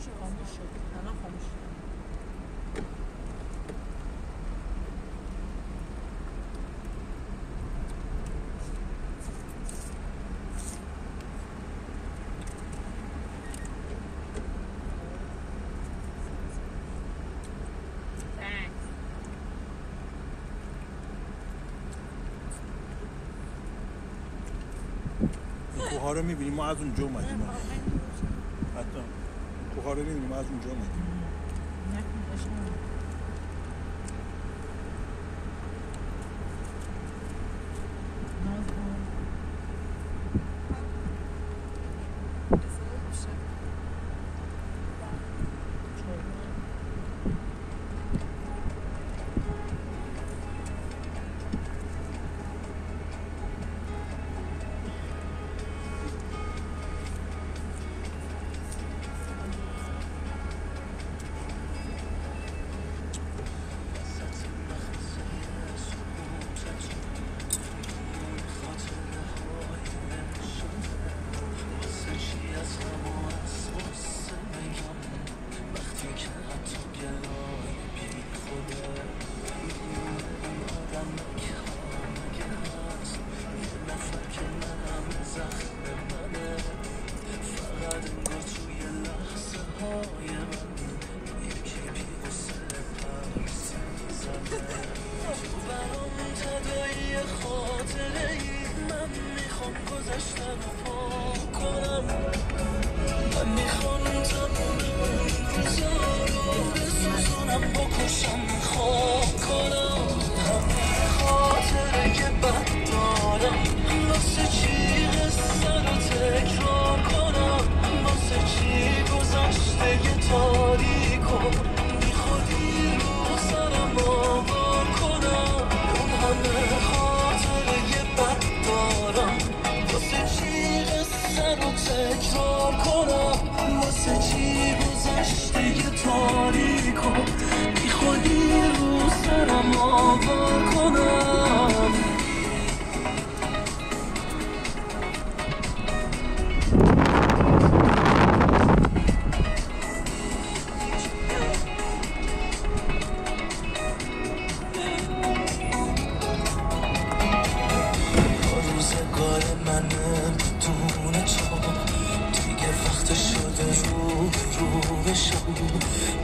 خاموش شد الان خاموش شد. کوها رو میبینیم ما از اونجا اومدیم حتی کوها رو میبینیم ما از اونجا اومدیم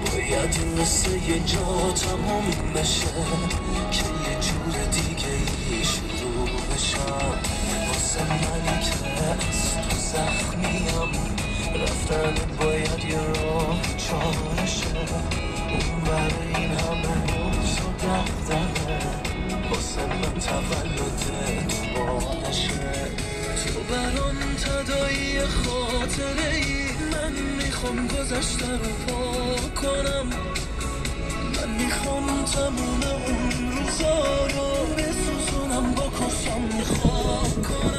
باید این مثل یه جا تموم بشه که یه جور دیگه ای شروع بشم واسه منی که از تو زخمیم رفتن باید یه راه چارشه اون برای این همه روز و دقدقه واسه من تولدت بانشه تو برام تدایی خاطره ای من میخوام گذشته رو پاک کنم من میخوام تموم اون روزا رو بسوزونم بکشم میخوام کنم